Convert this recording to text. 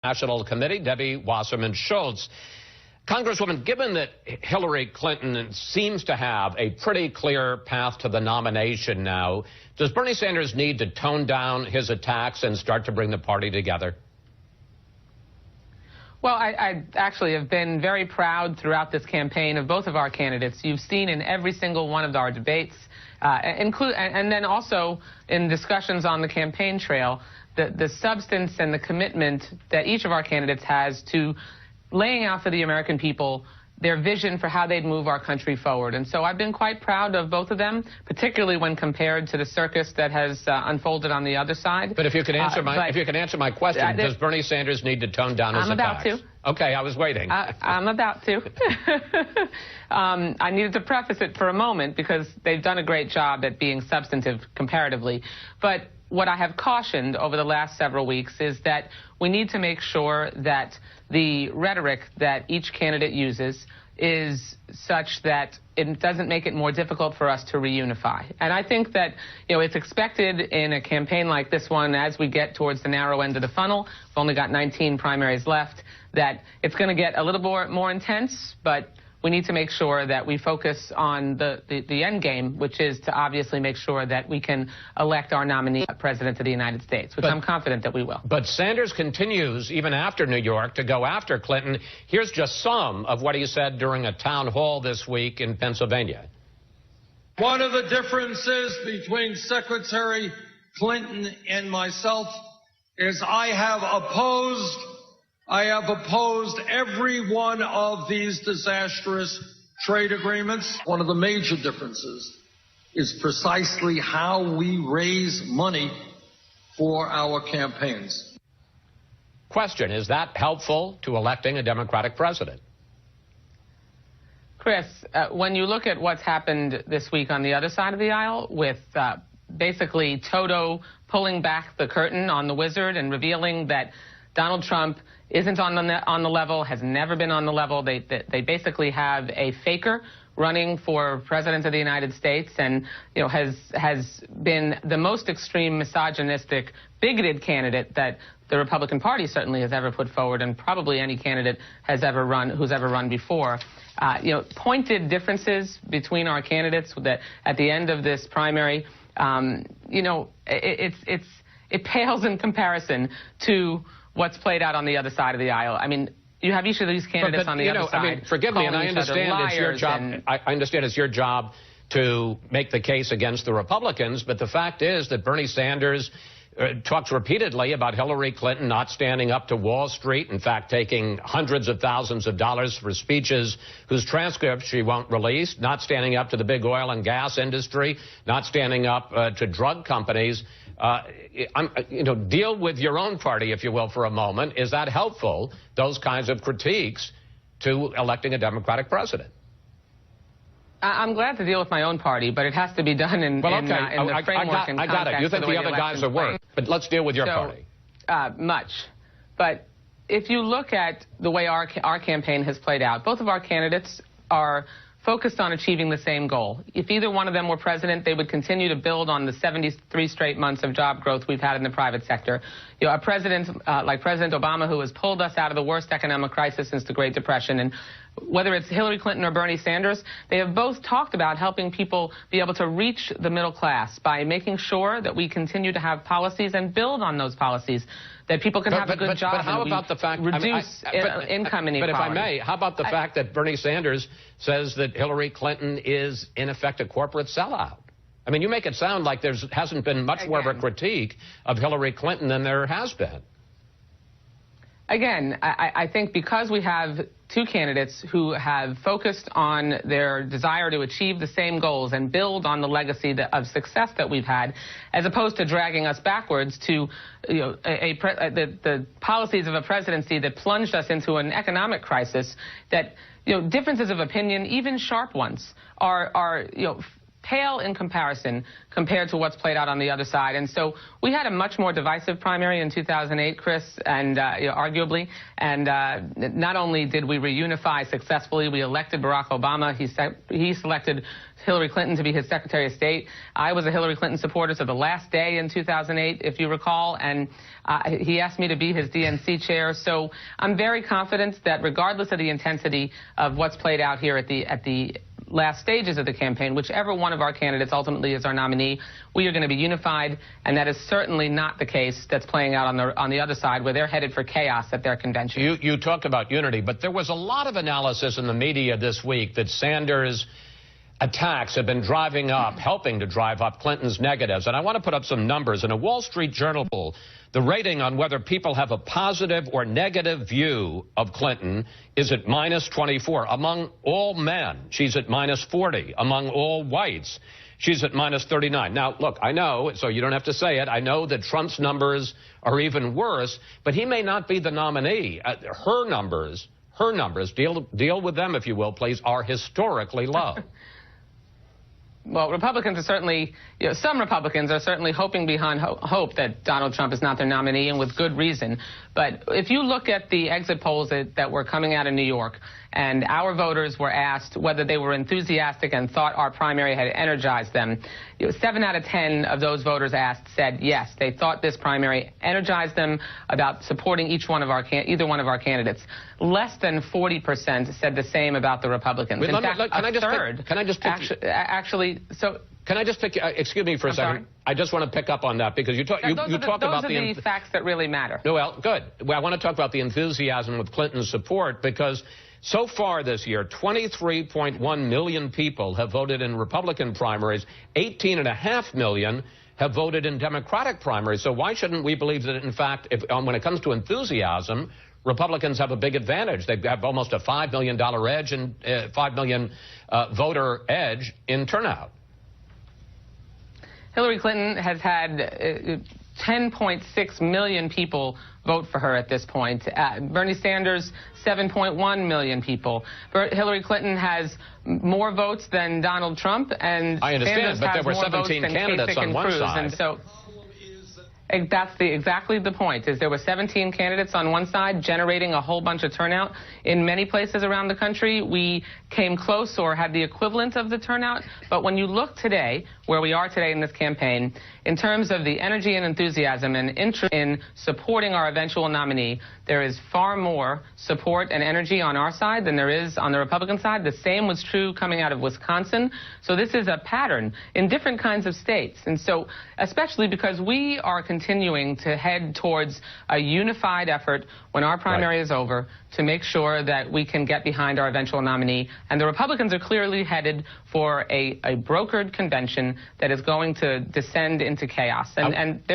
National Committee, Debbie Wasserman Schultz. Congresswoman, given that Hillary Clinton seems to have a pretty clear path to the nomination now, does Bernie Sanders need to tone down his attacks and start to bring the party together? Well, I actually have been very proud throughout this campaign of both of our candidates. You've seen in every single one of our debates, and then also in discussions on the campaign trail, the substance and the commitment that each of our candidates has to laying out for the American people their vision for how they'd move our country forward. And so I've been quite proud of both of them, particularly when compared to the circus that has unfolded on the other side. But if you can answer my question, does Bernie Sanders need to tone down his attacks? I'm about to. Okay, I was waiting. I'm about to. I needed to preface it for a moment because they've done a great job at being substantive comparatively. But what I have cautioned over the last several weeks is that we need to make sure that the rhetoric that each candidate uses is such that it doesn't make it more difficult for us to reunify. And I think that, it's expected in a campaign like this one, as we get towards the narrow end of the funnel, we've only got 19 primaries left, that it's going to get a little more intense, but we need to make sure that we focus on the end game, which is to obviously make sure that we can elect our nominee president of the United States, which I'm confident that we will. But Sanders continues, even after New York, to go after Clinton. Here's just some of what he said during a town hall this week in Pennsylvania. One of the differences between Secretary Clinton and myself is I have opposed every one of these disastrous trade agreements. One of the major differences is precisely how we raise money for our campaigns. Question, is that helpful to electing a Democratic president? Chris, when you look at what's happened this week on the other side of the aisle with basically Toto pulling back the curtain on the wizard and revealing that Donald Trump isn't on the level, has never been on the level. They basically have a faker running for president of the United States and, has been the most extreme misogynistic, bigoted candidate that the Republican Party certainly has ever put forward, and probably any candidate who's ever run before. Pointed differences between our candidates that at the end of this primary, it pales in comparison to what's played out on the other side of the aisle. I mean, you have each of these candidates on the other side. I mean, forgive me, and I understand it's your job. I understand it's your job to make the case against the Republicans, but the fact is that Bernie Sanders talks repeatedly about Hillary Clinton not standing up to Wall Street, in fact, taking hundreds of thousands of dollars for speeches whose transcripts she won't release, not standing up to the big oil and gas industry, not standing up to drug companies. Deal with your own party, if you will, for a moment. Is that helpful, those kinds of critiques, to electing a Democratic president? I'm glad to deal with my own party, but it has to be done in the framework and context. I got it. You think the other guys are worse, but let's deal with your party. Much. But if you look at the way our campaign has played out, both of our candidates are focused on achieving the same goal. If either one of them were president, they would continue to build on the 73 straight months of job growth we've had in the private sector. A president like President Obama, who has pulled us out of the worst economic crisis since the Great Depression, and whether it's Hillary Clinton or Bernie Sanders, they have both talked about helping people be able to reach the middle class by making sure that we continue to have policies and build on those policies, that people can have a good job. But how about the fact, reduce income inequality? But if I may, how about the fact that Bernie Sanders says that Hillary Clinton is, in effect, a corporate sellout? I mean, you make it sound like there hasn't been much more of a critique of Hillary Clinton than there has been. Again, I think because we have two candidates who have focused on their desire to achieve the same goals and build on the legacy of success that we've had, as opposed to dragging us backwards to the policies of a presidency that plunged us into an economic crisis, that differences of opinion, even sharp ones, are pale in comparison compared to what's played out on the other side. And so we had a much more divisive primary in 2008, Chris, and arguably. And not only did we reunify successfully, we elected Barack Obama. He selected Hillary Clinton to be his Secretary of State. I was a Hillary Clinton supporter to the last day in 2008, if you recall, and he asked me to be his DNC chair. So I'm very confident that regardless of the intensity of what's played out here at the last stages of the campaign, whichever one of our candidates ultimately is our nominee, we are going to be unified, and that is certainly not the case that's playing out on the other side, where they're headed for chaos at their convention. You talked about unity, but there was a lot of analysis in the media this week that Sanders' attacks have been helping to drive up Clinton's negatives. And I want to put up some numbers. In a Wall Street Journal poll, the rating on whether people have a positive or negative view of Clinton is at -24. Among all men, she's at -40. Among all whites, she's at -39. Now, look, I know, so you don't have to say it, I know that Trump's numbers are even worse, but he may not be the nominee. Her numbers, deal with them, if you will, please, are historically low. Well, Republicans are certainly, some Republicans are certainly hoping behind hope that Donald Trump is not their nominee, and with good reason. But if you look at the exit polls that were coming out of New York, and our voters were asked whether they were enthusiastic and thought our primary had energized them, 7 out of 10 of those voters asked said yes, they thought this primary energized them about supporting either one of our candidates. Less than 40% said the same about the Republicans. Wait, In fact, Can I just pick, excuse me for a second. Sorry? I just want to pick up on that, because you talk about the facts that really matter. Well, good. Well, I want to talk about the enthusiasm with Clinton's support, because so far this year, 23.1 million people have voted in Republican primaries. 18.5 million have voted in Democratic primaries. So why shouldn't we believe that, in fact, when it comes to enthusiasm, Republicans have a big advantage? They have almost a $5 million edge and 5 million voter edge in turnout. Hillary Clinton has had 10.6 million people vote for her at this point. Bernie Sanders, 7.1 million people. Hillary Clinton has more votes than Donald Trump, and I understand, Sanders but there has were more 17 votes candidates than on one Cruz, side. and so that's exactly the point, is there were 17 candidates on one side generating a whole bunch of turnout. In many places around the country, we came close or had the equivalent of the turnout. But when you look today, where we are today in this campaign, in terms of the energy and enthusiasm and interest in supporting our eventual nominee, there is far more support and energy on our side than there is on the Republican side. The same was true coming out of Wisconsin. So this is a pattern in different kinds of states. And so, especially because we are continuing to head towards a unified effort when our primary is over to make sure that we can get behind our eventual nominee. And the Republicans are clearly headed for a brokered convention that is going to descend into chaos. And